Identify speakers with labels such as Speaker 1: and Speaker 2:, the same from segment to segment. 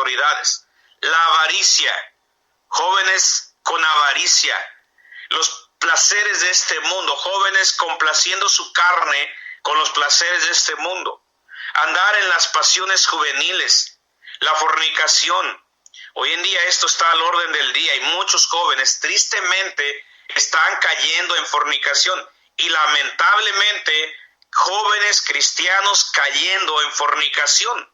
Speaker 1: autoridades. La avaricia, jóvenes con avaricia, los placeres de este mundo, jóvenes complaciendo su carne con los placeres de este mundo, andar en las pasiones juveniles, la fornicación. Hoy en día esto está al orden del día y muchos jóvenes tristemente están cayendo en fornicación y lamentablemente jóvenes cristianos cayendo en fornicación.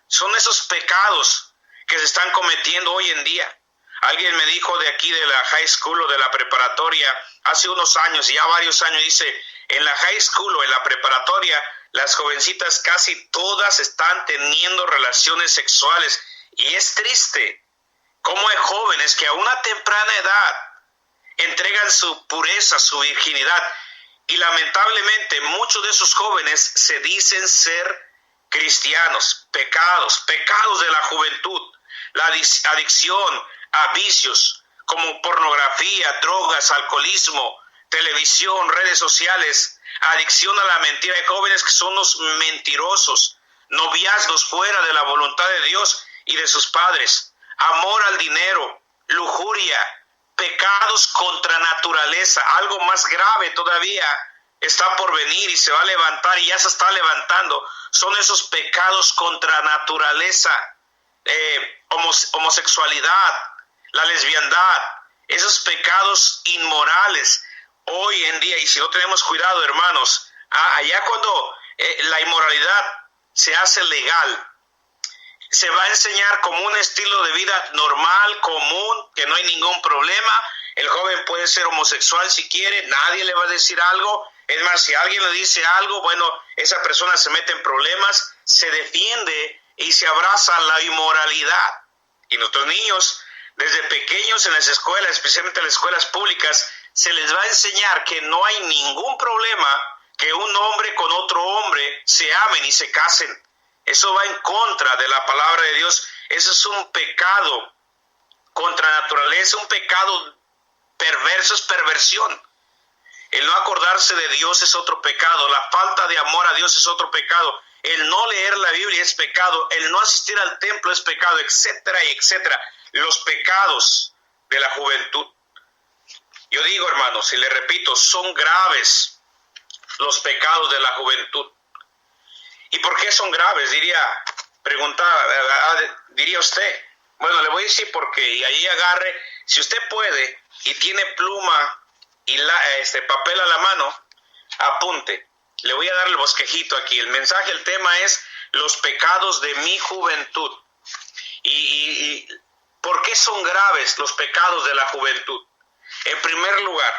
Speaker 1: Son esos pecados que se están cometiendo hoy en día. Alguien me dijo de aquí de la high school o de la preparatoria hace unos años, ya varios años, dice, en la high school o en la preparatoria las jovencitas casi todas están teniendo relaciones sexuales y es triste cómo hay jóvenes que a una temprana edad entregan su pureza, su virginidad y lamentablemente muchos de esos jóvenes se dicen ser cristianos. Pecados de la juventud, la adicción a vicios como pornografía, drogas, alcoholismo, televisión, redes sociales, adicción a la mentira. Hay jóvenes que son los mentirosos, noviazgos fuera de la voluntad de Dios y de sus padres, amor al dinero, lujuria, pecados contra naturaleza. Algo más grave todavía está por venir y se va a levantar y ya se está levantando. Son esos pecados contra naturaleza, homosexualidad, la lesbiandad, esos pecados inmorales. Hoy en día, y si no tenemos cuidado, hermanos, allá cuando la inmoralidad se hace legal, se va a enseñar como un estilo de vida normal, común, que no hay ningún problema. El joven puede ser homosexual si quiere, nadie le va a decir algo. Es más, si alguien le dice algo, bueno, esa persona se mete en problemas, se defiende y se abraza la inmoralidad. Y nuestros niños, desde pequeños en las escuelas, especialmente en las escuelas públicas, se les va a enseñar que no hay ningún problema que un hombre con otro hombre se amen y se casen. Eso va en contra de la palabra de Dios. Eso es un pecado contra naturaleza, un pecado perverso, es perversión. El no acordarse de Dios es otro pecado. La falta de amor a Dios es otro pecado. El no leer la Biblia es pecado. El no asistir al templo es pecado, etcétera y etcétera. Los pecados de la juventud. Yo digo, hermanos, y le repito, son graves los pecados de la juventud. ¿Y por qué son graves? Diría usted. Bueno, le voy a decir por qué. Y ahí agarre, si usted puede y tiene pluma y papel a la mano, apunte. Le voy a dar el bosquejito aquí. El mensaje, el tema es los pecados de mi juventud. Y ¿por qué son graves los pecados de la juventud? En primer lugar,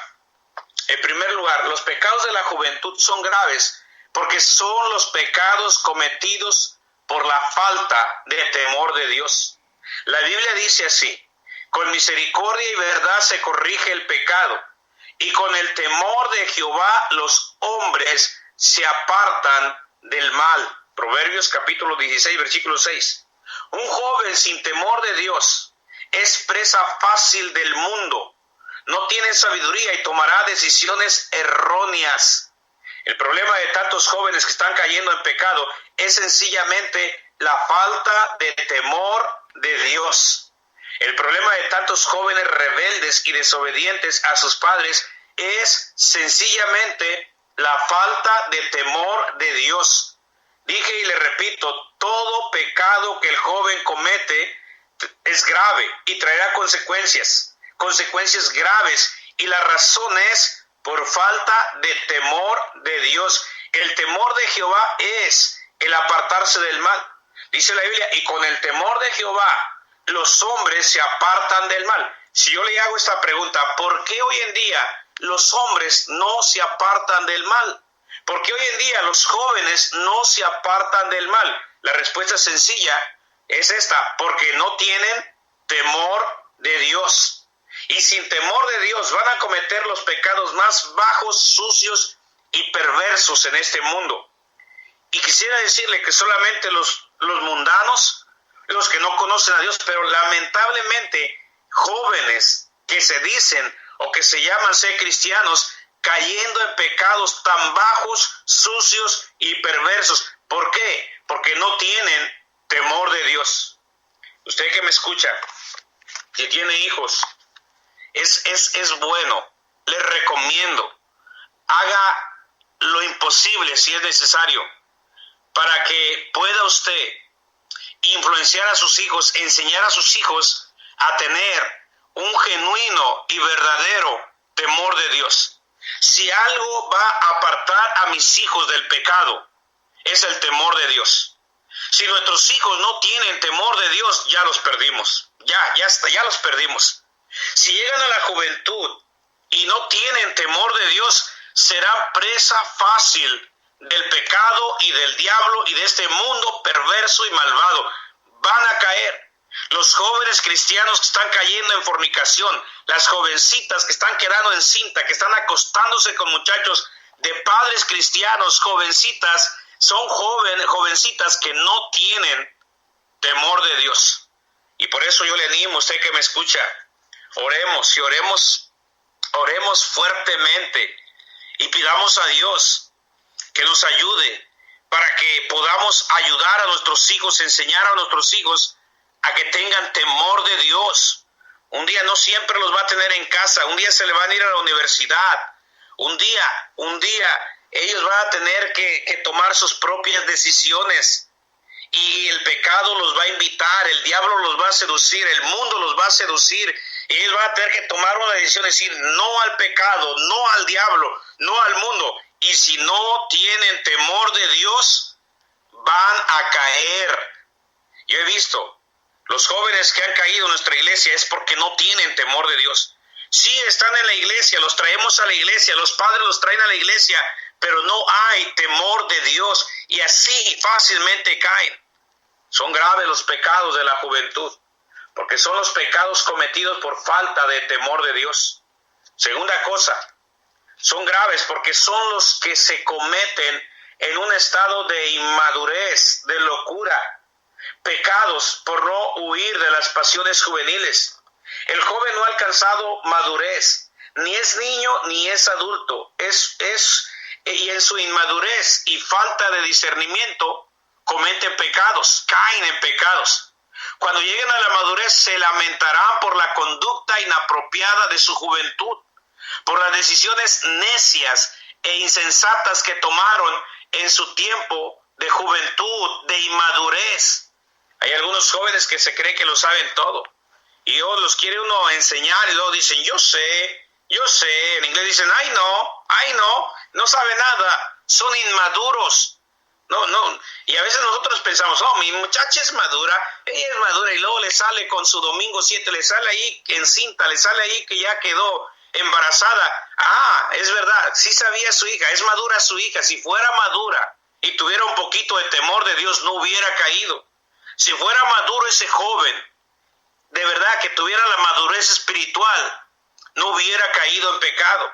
Speaker 1: los pecados de la juventud son graves porque son los pecados cometidos por la falta de temor de Dios. La Biblia dice así: con misericordia y verdad se corrige el pecado, y con el temor de Jehová los hombres se apartan del mal. Proverbios capítulo 16, versículo 6. Un joven sin temor de Dios es presa fácil del mundo, no tiene sabiduría y tomará decisiones erróneas. El problema de tantos jóvenes que están cayendo en pecado es sencillamente la falta de temor de Dios. El problema de tantos jóvenes rebeldes y desobedientes a sus padres es sencillamente la falta de temor de Dios. Dije y le repito, todo pecado que el joven comete es grave y traerá consecuencias graves, y la razón es por falta de temor de Dios. El temor de Jehová es el apartarse del mal. Dice la Biblia, y con el temor de Jehová los hombres se apartan del mal. Si yo le hago esta pregunta, ¿por qué hoy en día los hombres no se apartan del mal? ¿Por qué hoy en día los jóvenes no se apartan del mal? La respuesta sencilla es esta: porque no tienen temor de Dios. Y sin temor de Dios van a cometer los pecados más bajos, sucios y perversos en este mundo. Y quisiera decirle que solamente los mundanos, los que no conocen a Dios, pero lamentablemente jóvenes que se dicen o que se llaman ser cristianos, cayendo en pecados tan bajos, sucios y perversos. ¿Por qué? Porque no tienen temor de Dios. usted que me escucha, si tiene hijos, es bueno, le recomiendo, haga lo imposible si es necesario para que pueda usted influenciar a sus hijos, enseñar a sus hijos a tener un genuino y verdadero temor de Dios. Si algo va a apartar a mis hijos del pecado, es el temor de Dios. Si nuestros hijos no tienen temor de Dios, ya los perdimos. Ya los perdimos. Si llegan a la juventud y no tienen temor de Dios, serán presa fácil del pecado y del diablo y de este mundo perverso y malvado. Van a caer. Los jóvenes cristianos que están cayendo en fornicación, las jovencitas que están quedando encinta, que están acostándose con muchachos de padres cristianos, jovencitas, son jovencitas que no tienen temor de Dios. Y por eso yo le animo a usted que me escucha, oremos y oremos fuertemente y pidamos a Dios que nos ayude para que podamos ayudar a nuestros hijos, enseñar a nuestros hijos a que tengan temor de Dios. Un día no siempre los va a tener en casa, un día se le van a ir a la universidad, un día ellos van a tener que tomar sus propias decisiones y el pecado los va a invitar, el diablo los va a seducir, el mundo los va a seducir y ellos van a tener que tomar una decisión, decir no al pecado, no al diablo, no al mundo. Y si no tienen temor de Dios, van a caer. Yo he visto los jóvenes que han caído en nuestra iglesia es porque no tienen temor de Dios. Sí, están en la iglesia, los traemos a la iglesia, los padres los traen a la iglesia, pero no hay temor de Dios y así fácilmente caen. Son graves los pecados de la juventud, porque son los pecados cometidos por falta de temor de Dios. Segunda cosa, son graves porque son los que se cometen en un estado de inmadurez, de locura. Pecados por no huir de las pasiones juveniles. El joven no ha alcanzado madurez, ni es niño ni es adulto, y en su inmadurez y falta de discernimiento cometen pecados, caen en pecados. Cuando lleguen a la madurez se lamentarán por la conducta inapropiada de su juventud, por las decisiones necias e insensatas que tomaron en su tiempo de juventud, de inmadurez. Hay algunos jóvenes que se creen que lo saben todo y los quiere uno enseñar y luego dicen yo sé, en inglés dicen no sabe nada, son inmaduros. No, y a veces nosotros pensamos, mi muchacha es madura, ella es madura y luego le sale con su domingo 7, le sale ahí encinta, le sale ahí que ya quedó embarazada. Es verdad, sí sabía su hija, es madura su hija, si fuera madura y tuviera un poquito de temor de Dios no hubiera caído. Si fuera maduro ese joven, de verdad que tuviera la madurez espiritual, no hubiera caído en pecado.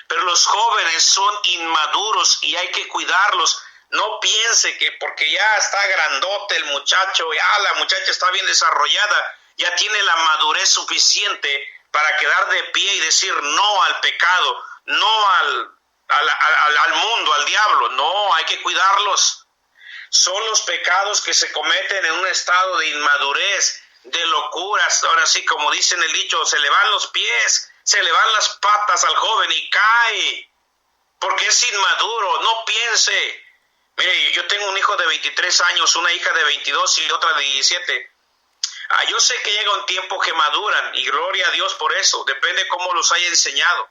Speaker 1: Pero los jóvenes son inmaduros y hay que cuidarlos. No piense que porque ya está grandote el muchacho, la muchacha está bien desarrollada, ya tiene la madurez suficiente para quedar de pie y decir no al pecado, no al mundo, al diablo. No, hay que cuidarlos. Son los pecados que se cometen en un estado de inmadurez, de locuras. Ahora sí, como dicen el dicho, se le van los pies, se le van las patas al joven y cae, porque es inmaduro. No piense. Mire, yo tengo un hijo de 23 años, una hija de 22 y otra de 17. Yo sé que llega un tiempo que maduran y gloria a Dios por eso, depende cómo los haya enseñado.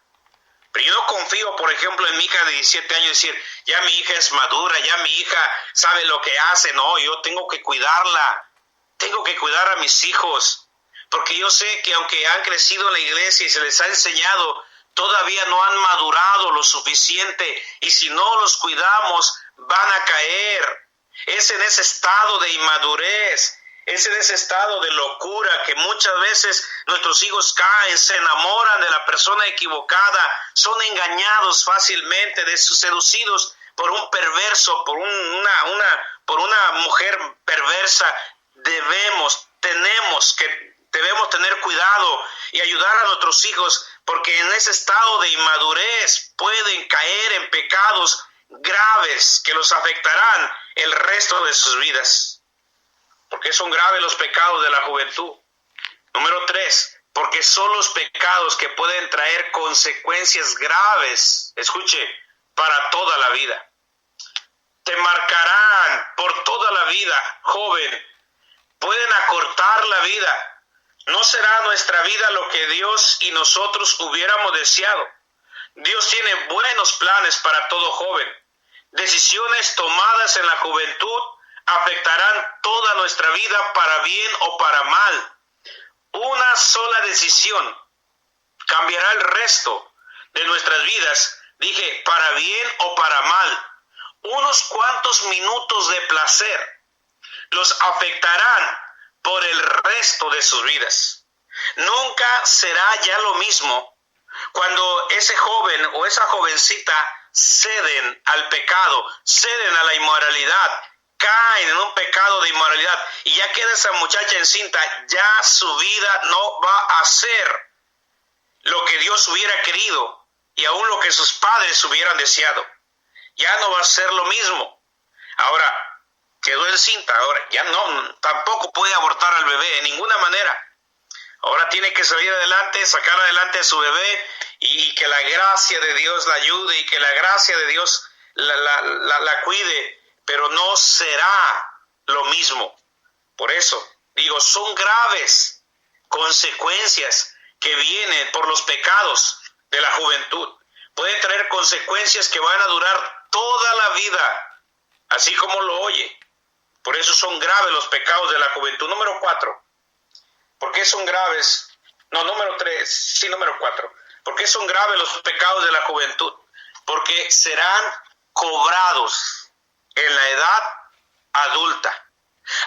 Speaker 1: Pero yo no confío, por ejemplo, en mi hija de 17 años, decir, ya mi hija es madura, ya mi hija sabe lo que hace. No, yo tengo que cuidarla, tengo que cuidar a mis hijos, porque yo sé que aunque han crecido en la iglesia y se les ha enseñado, todavía no han madurado lo suficiente y si no los cuidamos, van a caer. Es en ese estado de inmadurez, es en ese estado de locura que muchas veces nuestros hijos caen, se enamoran de la persona equivocada, son engañados fácilmente, seducidos por un perverso, por una mujer perversa. Debemos tener cuidado y ayudar a nuestros hijos, porque en ese estado de inmadurez pueden caer en pecados graves que los afectarán el resto de sus vidas. porque son graves los pecados de la juventud. Número 3, porque son los pecados que pueden traer consecuencias graves, escuche, para toda la vida. Te marcarán por toda la vida, joven. Pueden acortar la vida. No será nuestra vida lo que Dios y nosotros hubiéramos deseado. Dios tiene buenos planes para todo joven. Decisiones tomadas en la juventud afectarán toda nuestra vida para bien o para mal. Una sola decisión cambiará el resto de nuestras vidas, dije, para bien o para mal. Unos cuantos minutos de placer los afectarán por el resto de sus vidas. Nunca será ya lo mismo cuando ese joven o esa jovencita ceden al pecado, ceden a la inmoralidad, caen en un pecado de inmoralidad y ya queda esa muchacha encinta, ya su vida no va a ser lo que Dios hubiera querido y aún lo que sus padres hubieran deseado. Ya no va a ser lo mismo. Ahora, quedó encinta, ahora ya no, tampoco puede abortar al bebé de ninguna manera. Ahora tiene que salir adelante, sacar adelante a su bebé y que la gracia de Dios la ayude y que la gracia de Dios la cuide, pero no será lo mismo. Por eso digo, son graves consecuencias que vienen por los pecados de la juventud. Pueden traer consecuencias que van a durar toda la vida, así como lo oye. Por eso son graves los pecados de la juventud. Número 4. ¿Por qué son graves? No, número 3. Sí, número 4. ¿Por qué son graves los pecados de la juventud? Porque serán cobrados en la edad adulta.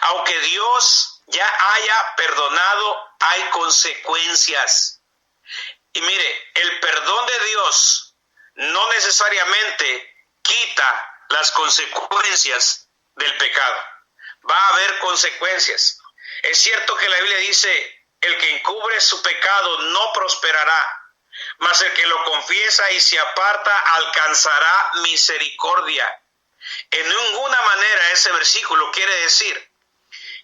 Speaker 1: Aunque Dios ya haya perdonado, hay consecuencias. Y mire, el perdón de Dios no necesariamente quita las consecuencias del pecado. Va a haber consecuencias. Es cierto que la Biblia dice, el que encubre su pecado no prosperará, mas el que lo confiesa y se aparta alcanzará misericordia. En ninguna manera ese versículo quiere decir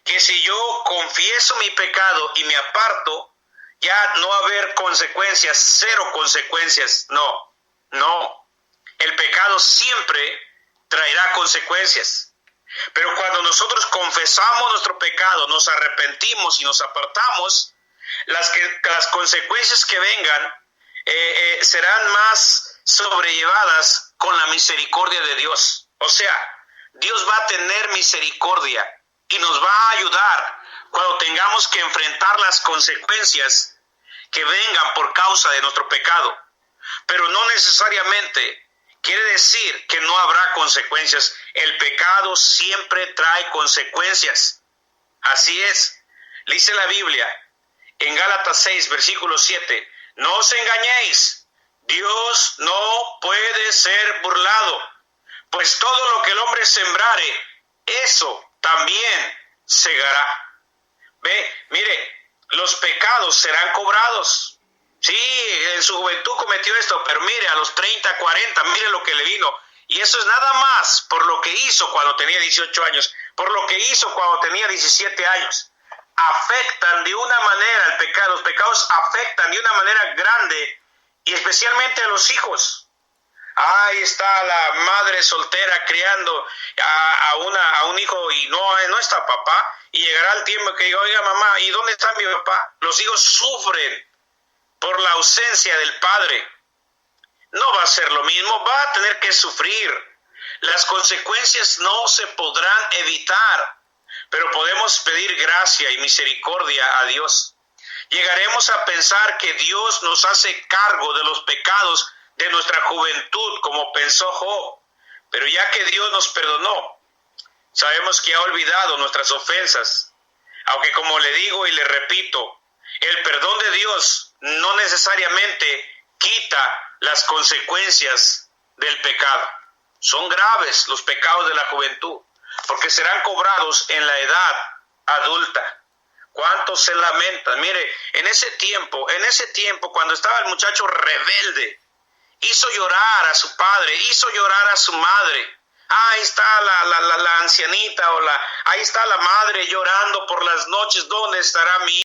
Speaker 1: que si yo confieso mi pecado y me aparto, ya no va a haber consecuencias, cero consecuencias. No, no. El pecado siempre traerá consecuencias. Pero cuando nosotros confesamos nuestro pecado, nos arrepentimos y nos apartamos, las consecuencias que vengan serán más sobrellevadas con la misericordia de Dios. O sea, Dios va a tener misericordia y nos va a ayudar cuando tengamos que enfrentar las consecuencias que vengan por causa de nuestro pecado. Pero no necesariamente quiere decir que no habrá consecuencias. El pecado siempre trae consecuencias. Así es. Dice la Biblia en Gálatas 6, versículo 7. No os engañéis, Dios no puede ser burlado, pues todo lo que el hombre sembrare, eso también segará. Ve, mire, los pecados serán cobrados. Sí, en su juventud cometió esto, pero mire, a los 30, 40, mire lo que le vino. Y eso es nada más por lo que hizo cuando tenía 18 años, por lo que hizo cuando tenía 17 años. Afectan de una manera el pecado, los pecados afectan de una manera grande y especialmente a los hijos. Ahí está la madre soltera criando a un hijo y no está papá, y llegará el tiempo que diga, oiga mamá, ¿y dónde está mi papá? Los hijos sufren por la ausencia del padre. No va a ser lo mismo, va a tener que sufrir. Las consecuencias no se podrán evitar, pero podemos pedir gracia y misericordia a Dios. Llegaremos a pensar que Dios nos hace cargo de los pecados de nuestra juventud, como pensó Job. Pero ya que Dios nos perdonó, sabemos que ha olvidado nuestras ofensas. Aunque, como le digo y le repito, el perdón de Dios no necesariamente quita las consecuencias del pecado. Son graves los pecados de la juventud, porque serán cobrados en la edad adulta. ¿Cuántos se lamentan? Mire, en ese tiempo, cuando estaba el muchacho rebelde, hizo llorar a su padre, hizo llorar a su madre, ahí está la ancianita ahí está la madre llorando por las noches, ¿dónde estará mi